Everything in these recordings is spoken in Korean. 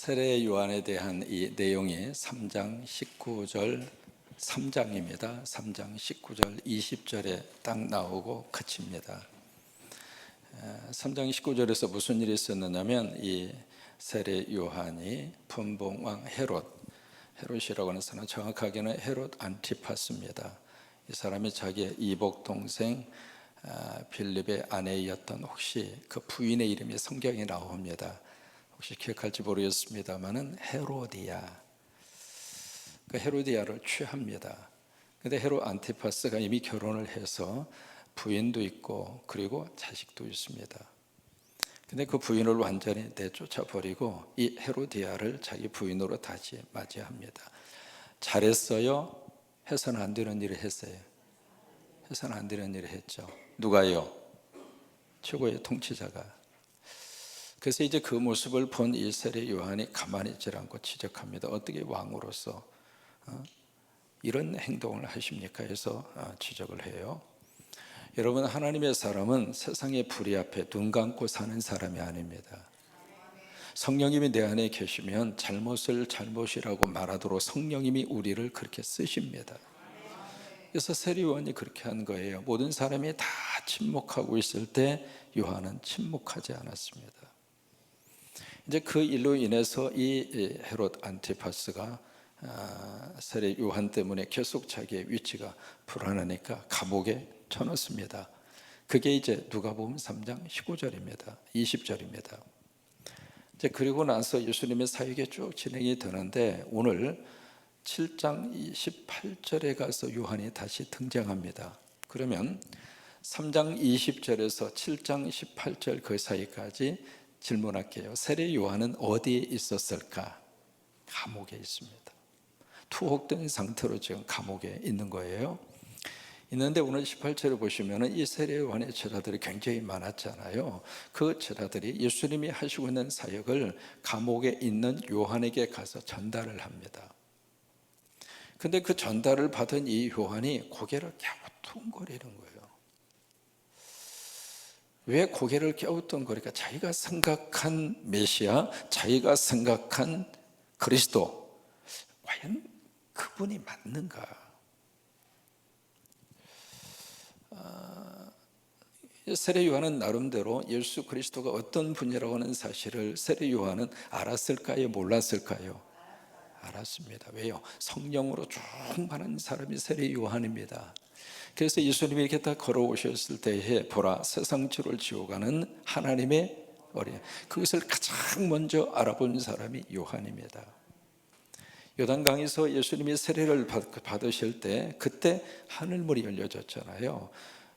세례 요한에 대한 이 내용이 3장 19절 3장입니다. 3장 19절 20절에 딱 나오고 그칩니다. 3장 19절에서 무슨 일이 있었느냐면 이 세례 요한이 분봉왕 헤롯이라고 하는 사람, 정확하게는 헤롯 안티파스입니다. 이 사람이 자기의 이복 동생 빌립의 아내였던, 혹시 그 부인의 이름이 성경에 나옵니다. 혹시 기억할지 모르겠습니다만은 헤로디아, 그 헤로디아를 취합니다. 근데 헤롯 안티파스가 이미 결혼을 해서 부인도 있고 그리고 자식도 있습니다. 근데 그 부인을 완전히 내쫓아 버리고 이 헤로디아를 자기 부인으로 다시 맞이합니다. 잘했어요? 해서는 안 되는 일을 했어요. 해서는 안 되는 일을 했죠. 누가요? 최고의 통치자가. 그래서 이제 그 모습을 본 이 세례 요한이 가만히 있지 않고 지적합니다. 어떻게 왕으로서 이런 행동을 하십니까? 해서 지적을 해요. 여러분, 하나님의 사람은 세상의 불의 앞에 눈 감고 사는 사람이 아닙니다. 성령님이 내 안에 계시면 잘못을 잘못이라고 말하도록 성령님이 우리를 그렇게 쓰십니다. 그래서 세례 요한이 그렇게 한 거예요. 모든 사람이 다 침묵하고 있을 때 요한은 침묵하지 않았습니다. 이제 그 일로 인해서 이 헤롯 안티파스가 세례 요한 때문에 계속 자기의 위치가 불안하니까 감옥에 쳐넣습니다. 그게 이제 누가복음 3장 19절입니다. 20절입니다. 이제 그리고 나서 예수님의 사역이 쭉 진행이 되는데 오늘 7장 28절에 가서 요한이 다시 등장합니다. 그러면 3장 20절에서 7장 18절 그 사이까지 질문할게요. 세례 요한은 어디에 있었을까? 감옥에 있습니다. 투옥된 상태로 지금 감옥에 있는 거예요. 있는데 오늘 18절을 보시면 이 세례 요한의 제자들이 굉장히 많았잖아요. 그 제자들이 예수님이 하시고 있는 사역을 감옥에 있는 요한에게 가서 전달을 합니다. 근데 그 전달을 받은 이 요한이 고개를 갸우뚱거리는 거예요. 왜 고개를 갸우뚱거리까? 자기가 생각한 메시아, 자기가 생각한 그리스도, 과연 그분이 맞는가? 세례 요한은 나름대로 예수 그리스도가 어떤 분이라고 하는 사실을 세례 요한은 알았을까요? 몰랐을까요? 알았습니다. 왜요? 성령으로 충만한 사람이 세례 요한입니다. 그래서 예수님이 이렇게 딱 걸어오셨을 때에 보라, 세상 죄를 지어가는 하나님의 어린, 그것을 가장 먼저 알아본 사람이 요한입니다. 요단강에서 예수님이 세례를 받으실 때 그때 하늘문이 열려졌잖아요.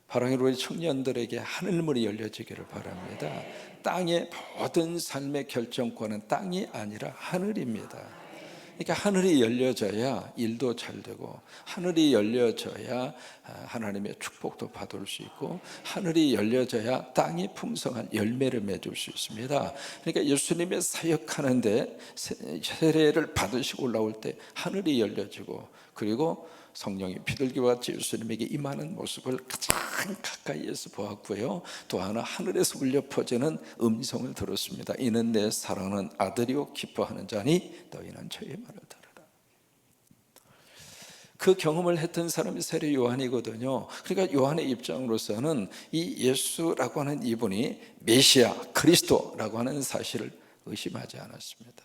바람으로 우리 청년들에게 하늘문이 열려지기를 바랍니다. 땅의 모든 삶의 결정권은 땅이 아니라 하늘입니다. 그러니까 하늘이 열려져야 일도 잘 되고, 하늘이 열려져야 하나님의 축복도 받을 수 있고, 하늘이 열려져야 땅이 풍성한 열매를 맺을 수 있습니다. 그러니까 예수님의 사역하는데 세례를 받으시고 올라올 때 하늘이 열려지고, 그리고 성령이 비둘기와 같이 예수님에게 임하는 모습을 가장 가까이에서 보았고요. 또 하나, 하늘에서 울려 퍼지는 음성을 들었습니다. 이는 내 사랑하는 아들이요 기뻐하는 자니 너희는 저의 말을 들으라. 그 경험을 했던 사람이 세례 요한이거든요. 그러니까 요한의 입장으로서는 이 예수라고 하는 이분이 메시아, 그리스도라고 하는 사실을 의심하지 않았습니다.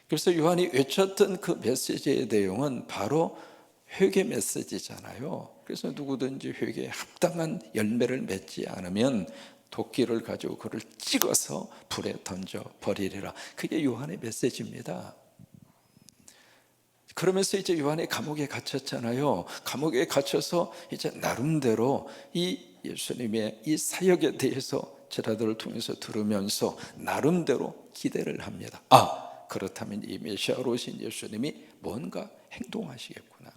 그래서 요한이 외쳤던 그 메시지의 내용은 바로 회개 메시지잖아요. 그래서 누구든지 회개에 합당한 열매를 맺지 않으면 도끼를 가지고 그를 찍어서 불에 던져 버리리라. 그게 요한의 메시지입니다. 그러면서 이제 요한이 감옥에 갇혔잖아요. 감옥에 갇혀서 이제 나름대로 이 예수님의 이 사역에 대해서 제자들을 통해서 들으면서 나름대로 기대를 합니다. 그렇다면 이 메시아로 오신 예수님이 뭔가 행동하시겠구나.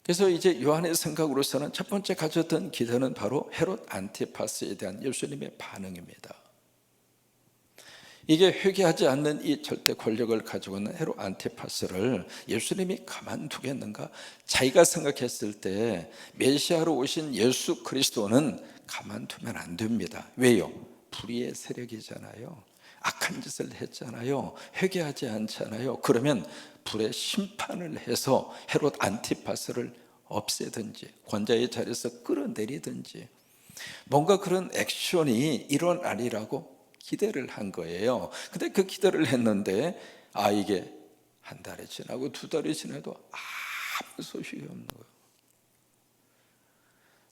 그래서 이제 요한의 생각으로서는 첫 번째 가졌던 기대는 바로 헤롯 안티파스에 대한 예수님의 반응입니다. 이게 회개하지 않는 이 절대 권력을 가지고 있는 헤롯 안티파스를 예수님이 가만두겠는가? 자기가 생각했을 때 메시아로 오신 예수 그리스도는 가만두면 안 됩니다. 왜요? 불의의 세력이잖아요. 악한 짓을 했잖아요. 회개하지 않잖아요. 그러면 불의 심판을 해서 헤롯 안티파스를 없애든지 권자의 자리에서 끌어내리든지 뭔가 그런 액션이 일어나리라고 기대를 한 거예요. 근데 그 기대를 했는데 이게 한 달이 지나고 두 달이 지나도 아무 소식이 없는 거예요.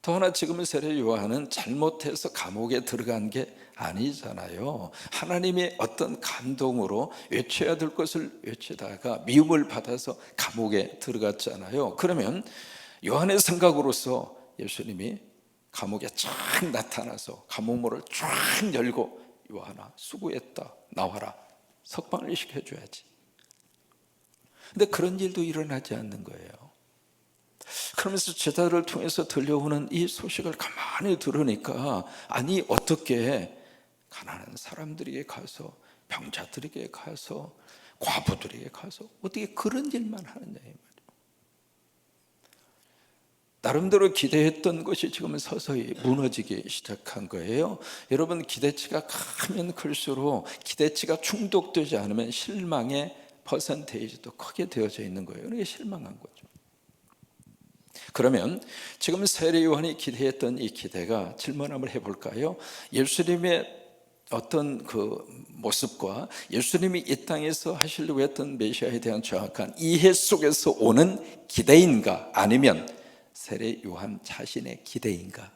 더 하나 지금은 세례 요한은 잘못해서 감옥에 들어간 게 아니잖아요. 하나님의 어떤 감동으로 외쳐야 될 것을 외치다가 미움을 받아서 감옥에 들어갔잖아요. 그러면 요한의 생각으로서 예수님이 감옥에 쫙 나타나서 감옥문을 쫙 열고 요한아 수고했다 나와라 석방을 시켜줘야지. 근데 그런 일도 일어나지 않는 거예요. 그러면서 제자들을 통해서 들려오는 이 소식을 가만히 들으니까 아니 어떻게 가난한 사람들에게 가서 병자들에게 가서 과부들에게 가서 어떻게 그런 일만 하느냐 이 말이에요. 나름대로 기대했던 것이 지금은 서서히 무너지기 시작한 거예요. 여러분 기대치가 크면 클수록 기대치가 충족되지 않으면 실망의 퍼센테이지도 크게 되어져 있는 거예요. 그게 실망한 거죠. 그러면 지금 세례 요한이 기대했던 이 기대가 질문 한번 해볼까요? 예수님의 어떤 그 모습과 예수님이 이 땅에서 하시려고 했던 메시아에 대한 정확한 이해 속에서 오는 기대인가 아니면 세례 요한 자신의 기대인가?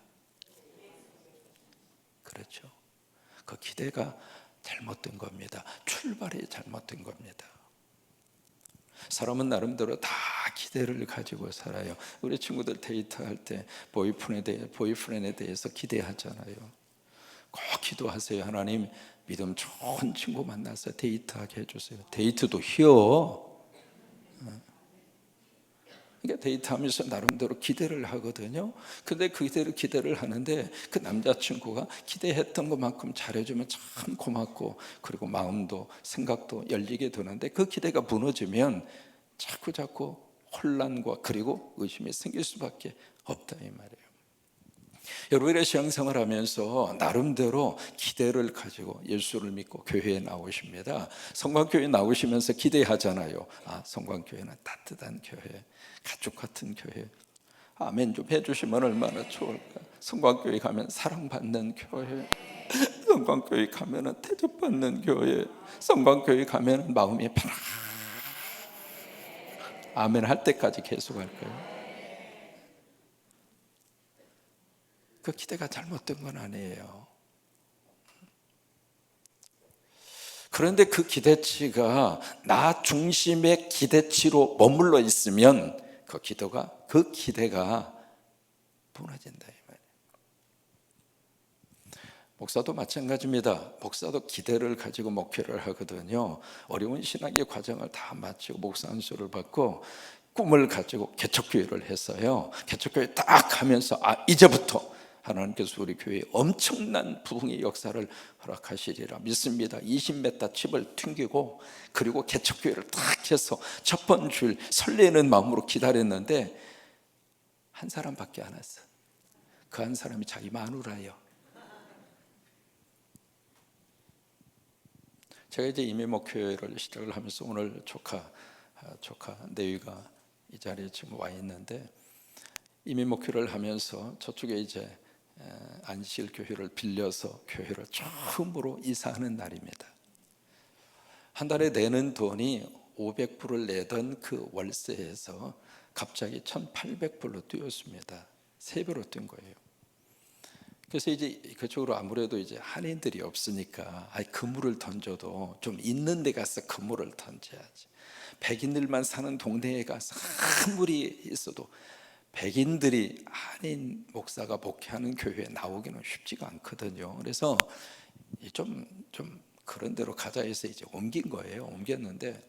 그렇죠. 그 기대가 잘못된 겁니다. 출발이 잘못된 겁니다. 사람은 나름대로 다 기대를 가지고 살아요. 우리 친구들 데이트할 때 보이프렌드에 대해서 기대하잖아요. 꼭 기도하세요. 하나님 믿음 좋은 친구 만나서 데이트하게 해주세요. 데이트도 희어. 그러니까 데이트하면서 나름대로 기대를 하거든요. 근데 그 기대를 하는데 그 남자친구가 기대했던 것만큼 잘해주면 참 고맙고 그리고 마음도 생각도 열리게 되는데 그 기대가 무너지면 자꾸 혼란과 그리고 의심이 생길 수밖에 없다 이 말이에요. 여러분의 신앙생활 하면서 나름대로 기대를 가지고 예수를 믿고 교회에 나오십니다. 성광교회 나오시면서 기대하잖아요. 성광교회는 따뜻한 교회, 가족 같은 교회. 아멘 좀 해주시면 얼마나 좋을까. 성광교회 가면 사랑받는 교회, 성광교회 가면 대접받는 교회, 성광교회 가면 마음이 편안. 아멘 할 때까지 계속 할 거예요. 그 기대가 잘못된 건 아니에요. 그런데 그 기대치가 나 중심의 기대치로 머물러 있으면 그 기대가 무너진다 이 말이에요. 목사도 마찬가지입니다. 목사도 기대를 가지고 목회를 하거든요. 어려운 신학의 과정을 다 마치고 목사 안수를 받고 꿈을 가지고 개척교회를 했어요. 개척교회 딱 하면서 이제부터 하나님께서 우리 교회에 엄청난 부흥의 역사를 허락하시리라 믿습니다. 20m 칩을 튕기고 그리고 개척교회를 딱 해서 첫 번 줄 설레는 마음으로 기다렸는데 한 사람밖에 안 왔어. 그 한 사람이 자기 마누라예요. 제가 이제 임의목회를 시작을 하면서 오늘 조카 내위가 이 자리에 지금 와 있는데 임의목회를 하면서 저쪽에 이제 안실 교회를 빌려서 교회를 처음으로 이사하는 날입니다. 한 달에 내는 돈이 500불을 내던 그 월세에서 갑자기 1,800불로 뛰었습니다. 3배로 뛴 거예요. 그래서 이제 그쪽으로 아무래도 이제 한인들이 없으니까 그물을 던져도 좀 있는 데 가서 그물을 던져야지. 백인들만 사는 동네에 가서 아무리 있어도 백인들이 한인 목사가 목회하는 교회에 나오기는 쉽지가 않거든요. 그래서 좀 그런 데로 가자 해서 이제 옮긴 거예요. 옮겼는데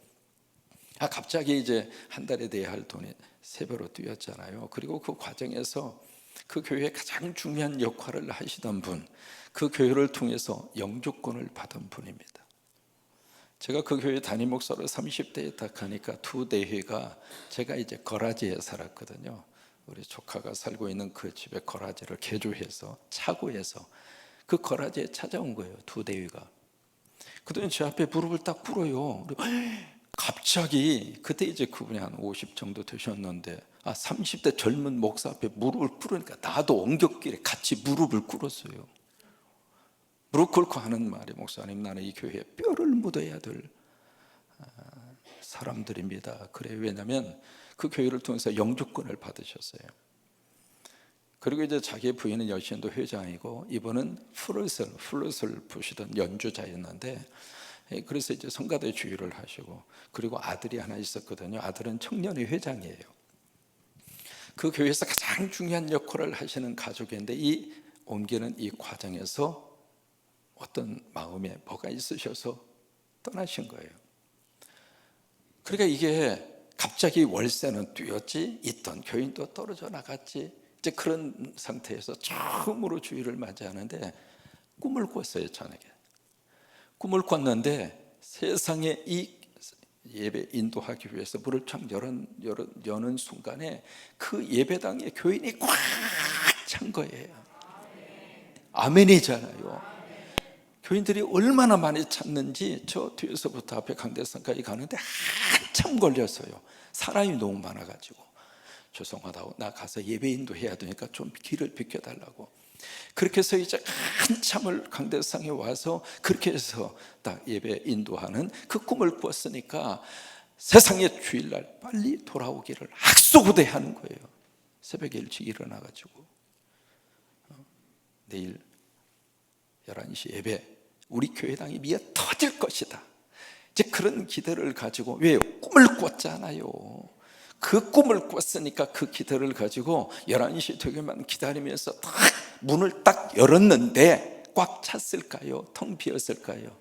갑자기 이제 한 달에 내야 할 돈이 3배로 뛰었잖아요. 그리고 그 과정에서 그 교회에 가장 중요한 역할을 하시던 분, 그 교회를 통해서 영주권을 받은 분입니다. 제가 그 교회 담임 목사로 30대에 딱 가니까 두 대회가 제가 이제 거라지에 살았거든요. 우리 조카가 살고 있는 그 집에 거라지를 개조해서 차고해서 그 거라지에 찾아온 거예요. 두 대위가. 그들은 제 앞에 무릎을 딱 꿇어요. 갑자기 그때 이제 그분이 한 50 정도 되셨는데 30대 젊은 목사 앞에 무릎을 꿇으니까 나도 엉겹길에 같이 무릎을 꿇었어요. 무릎 꿇고 하는 말이, 목사님, 나는 이 교회에 뼈를 묻어야 될 사람들입니다. 그래, 왜냐하면 그 교회를 통해서 영주권을 받으셨어요. 그리고 이제 자기 부인은 여신도 회장이고 이분은 플룻을 부시던 연주자였는데, 그래서 이제 성가대 주의를 하시고, 그리고 아들이 하나 있었거든요. 아들은 청년회 회장이에요. 그 교회에서 가장 중요한 역할을 하시는 가족인데, 이 옮기는 이 과정에서 어떤 마음에 뭐가 있으셔서 떠나신 거예요. 그러니까 이게 갑자기 월세는 뛰었지, 있던 교인도 떨어져 나갔지, 이제 그런 상태에서 처음으로 주일을 맞이하는데 꿈을 꿨어요. 저녁에 꿈을 꿨는데, 세상에 이 예배 인도하기 위해서 문을 쫙 여는 순간에 그 예배당에 교인이 꽉 찬 거예요. 아멘이잖아요. 교인들이 얼마나 많이 찾는지 저 뒤에서부터 앞에 강대상까지 가는데 한참 걸렸어요. 사람이 너무 많아가지고. 죄송하다고, 나 가서 예배 인도해야 되니까 좀 길을 비켜달라고. 그렇게 해서 이제 한참을 강대상에 와서 그렇게 해서 딱 예배 인도하는 그 꿈을 꾸었으니까 세상에 주일날 빨리 돌아오기를 학수고대하는 거예요. 새벽에 일찍 일어나가지고 내일 11시 예배 우리 교회당이 미어 터질 것이다, 이제 그런 기대를 가지고. 왜요? 꿈을 꿨잖아요. 그 꿈을 꿨으니까 그 기대를 가지고 11시 되기만 기다리면서 딱 문을 딱 열었는데 꽉 찼을까요? 텅 비었을까요?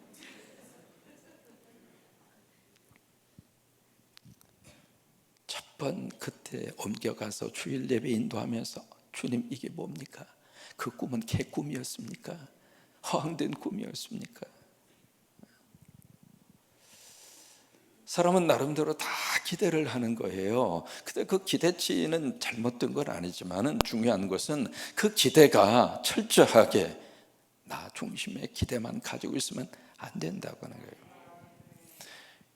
첫 번 그때 옮겨가서 주일 예배 인도하면서, 주님, 이게 뭡니까? 그 꿈은 개꿈이었습니까? 허황된 꿈이었습니까? 사람은 나름대로 다 기대를 하는 거예요. 근데 그 기대치는 잘못된 건 아니지만 중요한 것은 그 기대가 철저하게 나 중심의 기대만 가지고 있으면 안 된다고 하는 거예요.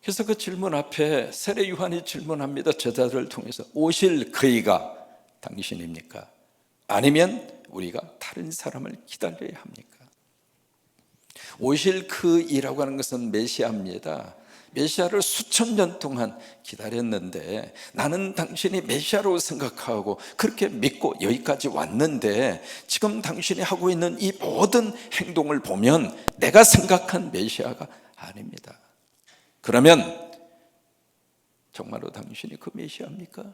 그래서 그 질문 앞에 세례 요한이 질문합니다. 제자들을 통해서, 오실 그이가 당신입니까? 아니면 우리가 다른 사람을 기다려야 합니까? 오실 그이라고 하는 것은 메시아입니다. 메시아를 수천 년 동안 기다렸는데, 나는 당신이 메시아로 생각하고 그렇게 믿고 여기까지 왔는데, 지금 당신이 하고 있는 이 모든 행동을 보면 내가 생각한 메시아가 아닙니다. 그러면 정말로 당신이 그 메시아입니까?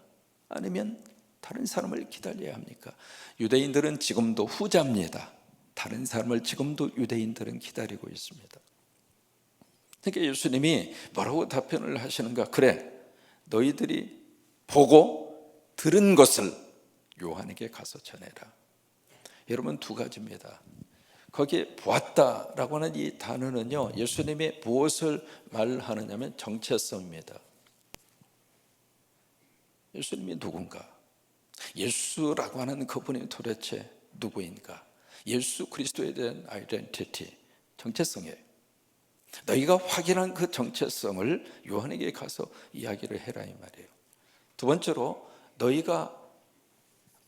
아니면 다른 사람을 기다려야 합니까? 유대인들은 지금도 후자입니다. 다른 사람을 지금도 유대인들은 기다리고 있습니다. 그러니까 예수님이 뭐라고 답변을 하시는가? 그래, 너희들이 보고 들은 것을 요한에게 가서 전해라. 여러분, 두 가지입니다. 거기에 보았다라고 하는 이 단어는요, 예수님이 무엇을 말하느냐면 정체성입니다. 예수님이 누군가? 예수라고 하는 그분이 도대체 누구인가? 예수 그리스도에 대한 아이덴티티, 정체성이에요. 너희가 확인한 그 정체성을 요한에게 가서 이야기를 해라, 이 말이에요. 두 번째로, 너희가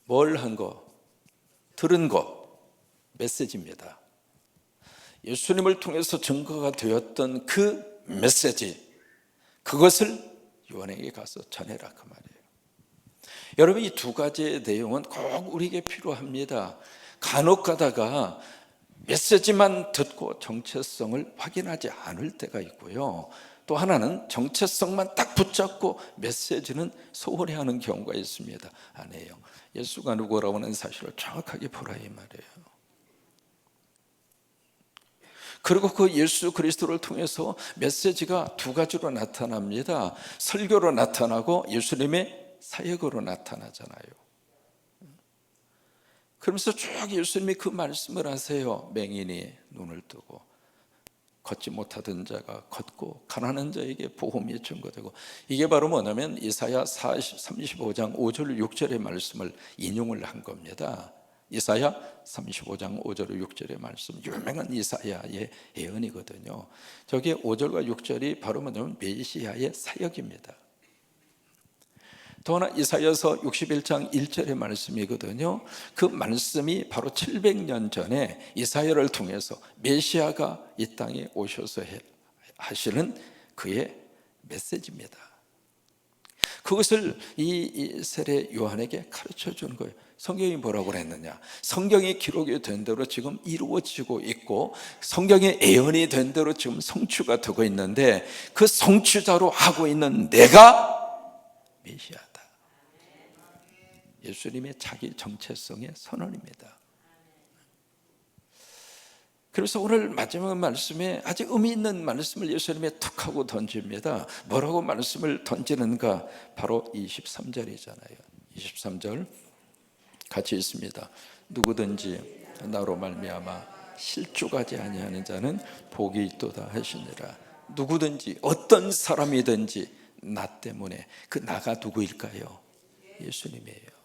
뭘 한 거? 들은 거, 메시지입니다. 예수님을 통해서 증거가 되었던 그 메시지, 그것을 요한에게 가서 전해라, 그 말이에요. 여러분, 이 두 가지의 내용은 꼭 우리에게 필요합니다. 간혹 가다가 메시지만 듣고 정체성을 확인하지 않을 때가 있고요, 또 하나는 정체성만 딱 붙잡고 메시지는 소홀히 하는 경우가 있습니다. 아니에요. 예수가 누구라고 하는 사실을 정확하게 보라, 이 말이에요. 그리고 그 예수 그리스도를 통해서 메시지가 두 가지로 나타납니다. 설교로 나타나고 예수님의 사역으로 나타나잖아요. 그러면서 쭉 예수님이 그 말씀을 하세요. 맹인이 눈을 뜨고, 걷지 못하던 자가 걷고, 가난한 자에게 복음이 증거되고. 이게 바로 뭐냐면 이사야 35장 5절 6절의 말씀을 인용을 한 겁니다. 이사야 35장 5절 6절의 말씀, 유명한 이사야의 예언이거든요. 저게 5절과 6절이 바로 뭐냐면 메시아의 사역입니다. 또 하나 이사야서 61장 1절의 말씀이거든요. 그 말씀이 바로 700년 전에 이사야를 통해서 메시아가 이 땅에 오셔서 하시는 그의 메시지입니다. 그것을 이 세례 요한에게 가르쳐 주는 거예요. 성경이 뭐라고 그랬느냐? 성경이 기록이 된 대로 지금 이루어지고 있고 성경의 예언이 된 대로 지금 성취가 되고 있는데 그 성취자로 하고 있는 내가 메시아다. 예수님의 자기 정체성의 선언입니다. 그래서 오늘 마지막 말씀에 아주 의미 있는 말씀을 예수님이 툭 하고 던집니다. 뭐라고 말씀을 던지는가? 바로 23절이잖아요. 23절 같이 있습니다. 누구든지 나로 말미암아 실족하지 아니하는 자는 복이 있도다 하시니라. 누구든지 어떤 사람이든지 나 때문에, 그 나가 누구일까요? 예수님이에요.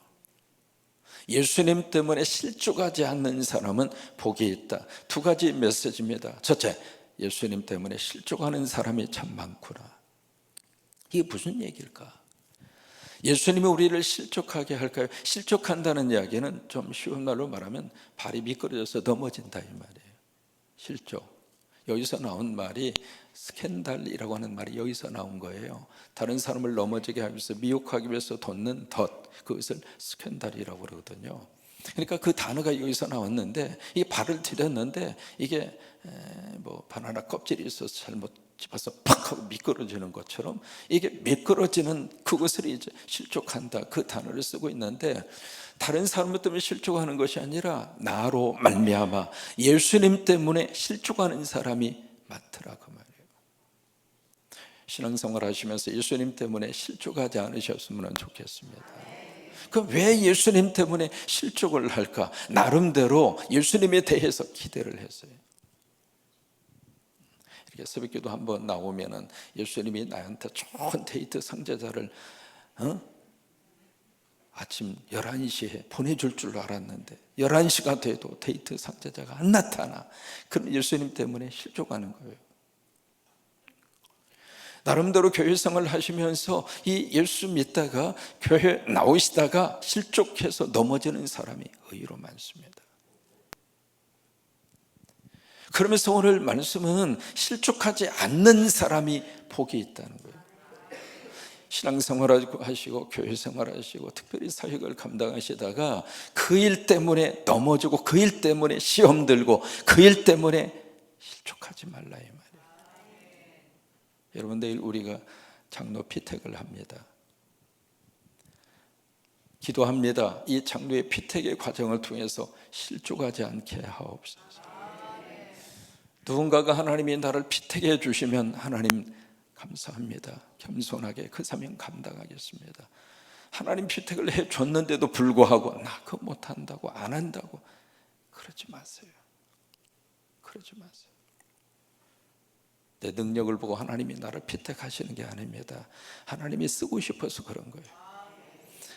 예수님 때문에 실족하지 않는 사람은 복이 있다. 두 가지 메시지입니다. 첫째, 예수님 때문에 실족하는 사람이 참 많구나. 이게 무슨 얘기일까? 예수님이 우리를 실족하게 할까요? 실족한다는 이야기는 좀 쉬운 말로 말하면 발이 미끄러져서 넘어진다 이 말이에요. 실족. 여기서 나온 말이 스캔들이라고 하는 말이 여기서 나온 거예요. 다른 사람을 넘어지게 하기 위해서, 미혹하기 위해서 돋는 덫, 그것을 스캔들이라고 그러거든요. 그러니까 그 단어가 여기서 나왔는데, 이 발을 디뎠는데 이게 뭐 바나나 껍질이 있어서 잘못 집어서 팍 하고 미끄러지는 것처럼, 이게 미끄러지는 그것을 이제 실족한다, 그 단어를 쓰고 있는데, 다른 사람 때문에 실족하는 것이 아니라 나로 말미암아 예수님 때문에 실족하는 사람이 많더라 그 말이에요. 신앙생활 하시면서 예수님 때문에 실족하지 않으셨으면 좋겠습니다. 그럼 왜 예수님 때문에 실족을 할까? 나름대로 예수님에 대해서 기대를 했어요. 이렇게 새벽기도 한번 나오면은 예수님이 나한테 좋은 데이트 상자자를 아침 11시에 보내줄 줄 알았는데 11시가 돼도 데이트 상자자가 안 나타나. 그럼 예수님 때문에 실족하는 거예요. 나름대로 교회 생활을 하시면서 이 예수 믿다가 교회 나오시다가 실족해서 넘어지는 사람이 의외로 많습니다. 그러면서 오늘 말씀은 실족하지 않는 사람이 복이 있다는 거예요. 신앙생활 하시고 교회 생활 하시고 특별히 사역을 감당하시다가 그 일 때문에 넘어지고 그 일 때문에 시험 들고 그 일 때문에 실족하지 말라 이 말이에요. 여러분, 내일 우리가 장로 피택을 합니다. 기도합니다. 이 장로의 피택의 과정을 통해서 실족하지 않게 하옵소서. 누군가가 하나님이 나를 피택해 주시면 하나님 감사합니다. 겸손하게 그 사명 감당하겠습니다. 하나님 피택을 해줬는데도 불구하고 나 그거 못한다고 안 한다고 그러지 마세요. 그러지 마세요. 내 능력을 보고 하나님이 나를 피택하시는 게 아닙니다. 하나님이 쓰고 싶어서 그런 거예요.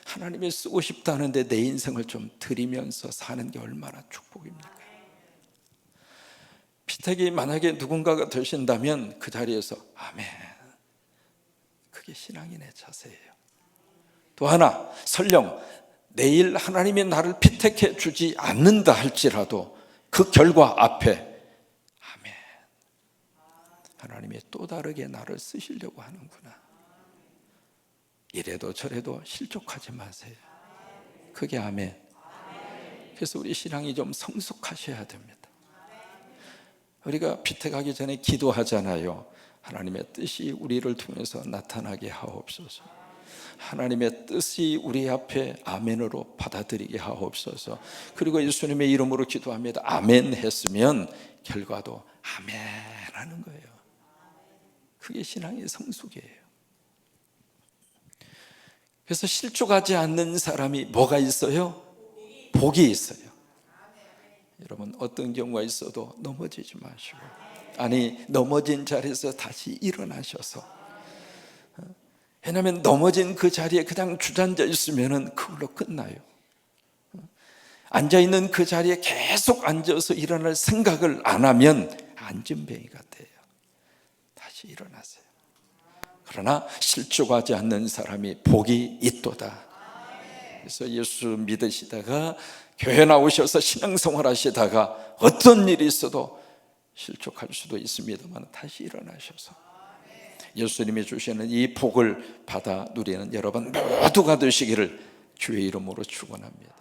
하나님이 쓰고 싶다는데 내 인생을 좀 드리면서 사는 게 얼마나 축복입니까? 피택이 만약에 누군가가 되신다면 그 자리에서 아멘, 그게 신앙인의 자세예요. 또 하나, 설령 내일 하나님이 나를 피택해 주지 않는다 할지라도 그 결과 앞에 아멘, 하나님이 또 다르게 나를 쓰시려고 하는구나. 이래도 저래도 실족하지 마세요. 그게 아멘. 그래서 우리 신앙이 좀 성숙하셔야 됩니다. 우리가 피택하기 전에 기도하잖아요. 하나님의 뜻이 우리를 통해서 나타나게 하옵소서. 하나님의 뜻이 우리 앞에 아멘으로 받아들이게 하옵소서. 그리고 예수님의 이름으로 기도합니다. 아멘 했으면 결과도 아멘 하는 거예요. 그게 신앙의 성숙이에요. 그래서 실족하지 않는 사람이 뭐가 있어요? 복이 있어요. 여러분, 어떤 경우가 있어도 넘어지지 마시고, 아니 넘어진 자리에서 다시 일어나셔서, 왜냐하면 넘어진 그 자리에 그냥 주저앉아 있으면 그걸로 끝나요. 앉아있는 그 자리에 계속 앉아서 일어날 생각을 안 하면 안진뱅이 같아요. 다시 일어나세요. 그러나 실족하지 않는 사람이 복이 있도다. 그래서 예수 믿으시다가 교회 나오셔서 신앙생활 하시다가 어떤 일이 있어도 실족할 수도 있습니다만 다시 일어나셔서 예수님이 주시는 이 복을 받아 누리는 여러분 모두가 되시기를 주의 이름으로 축원합니다.